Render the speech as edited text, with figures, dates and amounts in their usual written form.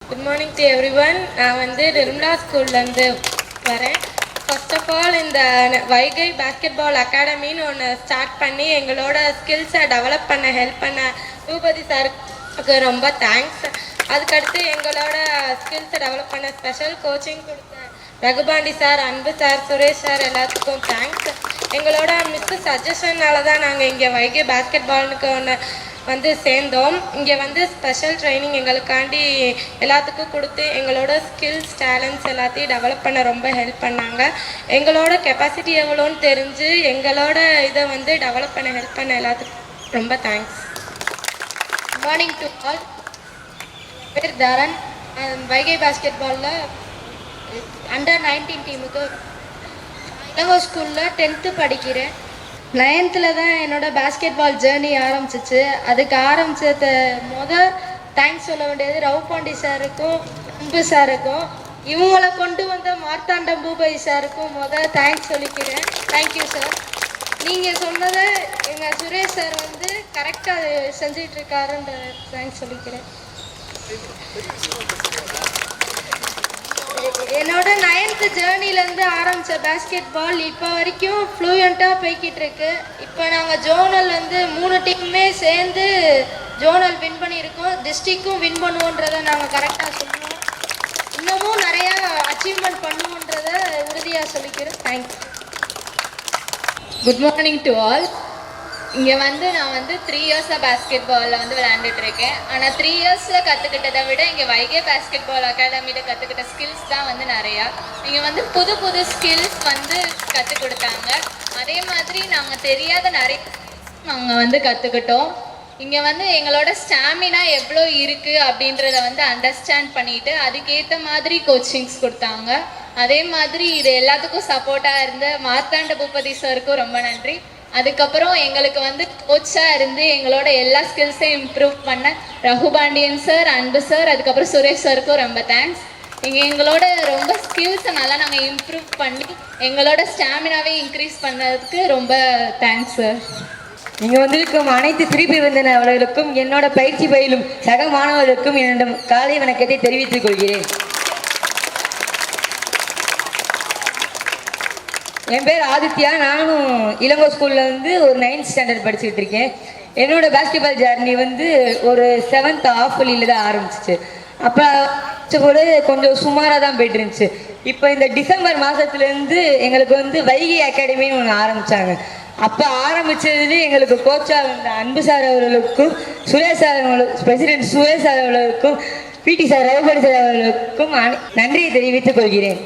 Good morning to every one. நான் வந்து நிர்மலா ஸ்கூல்லேருந்து வரேன். ஃபர்ஸ்ட் ஆஃப் ஆல் இந்த வைகை பேஸ்கெட் பால் அகாடமின்னு ஒன்று ஸ்டார்ட் பண்ணி எங்களோட ஸ்கில்ஸை டெவலப் பண்ண ஹெல்ப் பண்ண பூபதி சாருக்கு ரொம்ப தேங்க்ஸ். அதுக்கடுத்து எங்களோட ஸ்கில்ஸை டெவலப் பண்ண ஸ்பெஷல் கோச்சிங் கொடுத்த ரகுபாண்டி சார், அன்பு சார், சுரேஷ் சார் எல்லாத்துக்கும் தேங்க்ஸ். எங்களோட மிஸ்ஸு சஜஷன்னால தான் நாங்கள் இங்கே வைகை பேஸ்கெட் பால்னுக்கு ஒன்று வந்து சேர்ந்தோம். இங்கே வந்து ஸ்பெஷல் ட்ரைனிங் எங்களுக்காண்டி எல்லாத்துக்கும் கொடுத்து எங்களோட ஸ்கில்ஸ் டேலண்ட்ஸ் எல்லாத்தையும் டெவலப் பண்ண ரொம்ப ஹெல்ப் பண்ணாங்க. எங்களோட கெப்பாசிட்டி எவ்வளோன்னு தெரிஞ்சு எங்களோட இதை வந்து டெவலப் பண்ண ஹெல்ப் பண்ண எல்லாத்துக்கும் ரொம்ப thanks. Good morning to all. பேர் தரன். வைகை பேஸ்கெட் பாலில் அண்டர் 19 டீமுக்கு இளங்கோ ஸ்கூலில் 10th படிக்கிறேன். 9th தான் என்னோடய பேஸ்கெட் பால் ஜேர்னி ஆரம்பிச்சிச்சு. அதுக்கு ஆரம்பிச்சத தேங்க்ஸ் சொல்ல வேண்டியது ரவுபாண்டி சாருக்கும் அன்பு சாருக்கும். இவங்களை கொண்டு வந்த மார்த்தாண்டம் பூபதி சாருக்கும் தேங்க்ஸ் சொல்லிக்கிறேன். Thank you sir. நீங்கள் சொன்னதை எங்கள் சுரேஷ் சார் வந்து கரெக்டாக செஞ்சிட்ருக்காருன்ற தேங்க்ஸ் சொல்லிக்கிறேன். என்னோட 9th ஜேர்னிலேருந்து ஆரம்பித்த பேஸ்கெட் பால் இப்போ வரைக்கும் ஃப்ளூயண்ட்டாக போய்கிட்டு இருக்கு. இப்போ நாங்கள் ஜோனல் வந்து 3 டீமுமே சேர்ந்து ஜோனல் வின் பண்ணியிருக்கோம். டிஸ்ட்ரிக்டும் வின் பண்ணுவோன்றதை நாங்கள் கரெக்டாக சொல்லுவோம். இன்னமும் நிறையா அச்சீவ்மெண்ட் பண்ணுவோன்றதை உறுதியாக சொல்லிக்கிறேன். Thanks. Good morning to all. இங்கே வந்து நான் வந்து 3 இயர்ஸாக பேஸ்கெட் பாலில் வந்து விளையாண்டுட்ருக்கேன். ஆனால் 3 இயர்ஸில் கற்றுக்கிட்டதை விட இங்கே வைகை பேஸ்கெட் பால் அகாடமியில் கற்றுக்கிட்ட ஸ்கில்ஸ் தான் வந்து நிறையா. இங்கே வந்து புது புது ஸ்கில்ஸ் வந்து கற்றுக் கொடுத்தாங்க. அதே மாதிரி நாங்கள் தெரியாத நிறைய நாங்கள் வந்து கற்றுக்கிட்டோம். இங்கே வந்து எங்களோட ஸ்டாமினா எவ்வளோ இருக்குது அப்படின்றத வந்து அண்டர்ஸ்டாண்ட் பண்ணிவிட்டு அதுக்கேற்ற மாதிரி கோச்சிங்ஸ் கொடுத்தாங்க. அதே மாதிரி இது எல்லாத்துக்கும் சப்போர்ட்டாக இருந்த மார்த்தாண்ட பூபதி சாருக்கும் ரொம்ப நன்றி. அதுக்கப்புறம் எங்களுக்கு வந்து கோச்சாக இருந்து எங்களோட எல்லா ஸ்கில்ஸையும் இம்ப்ரூவ் பண்ண ரகுபாண்டியன் சார், அன்பு சார், அதுக்கப்புறம் சுரேஷ் சாருக்கும் ரொம்ப தேங்க்ஸ். எங்களோட ரொம்ப ஸ்கில்ஸை நல்லா நாங்கள் இம்ப்ரூவ் பண்ணி எங்களோட ஸ்டாமினாவே இன்க்ரீஸ் பண்ணதுக்கு ரொம்ப தேங்க்ஸ் சார். இங்கே வந்திருக்கும் அனைத்து திருப்பி வந்தன அவர்களுக்கும் என்னோட பயிற்சி பயிலும் சக மாணவர்களுக்கும் என்னிடம் காலை வணக்கத்தை தெரிவித்துக் கொள்கிறேன். என் பேர் ஆதித்யா. நானும் இளங்கோ ஸ்கூலில் வந்து ஒரு 9th ஸ்டாண்டர்ட் படிச்சுக்கிட்டு இருக்கேன். என்னோடய பேஸ்கெட் பால் ஜர்னி வந்து ஒரு 7th ஆஃப்லியில் தான் ஆரம்பிச்சிச்சு. அப்போ கூட கொஞ்சம் சுமாராக தான் போய்ட்டு இருந்துச்சு. இப்போ இந்த டிசம்பர் மாதத்துலேருந்து எங்களுக்கு வந்து வைகை அகாடமின்னு ஒன்று ஆரம்பித்தாங்க. அப்போ ஆரம்பித்தது எங்களுக்கு கோச்சாக இருந்த அன்பு சார் அவர்களுக்கும் Suresh sir president Suresh sir அவர்களுக்கும் பிடி சார் ரவுபடி சார் அவர்களுக்கும் நன்றியை தெரிவித்துக் கொள்கிறேன்.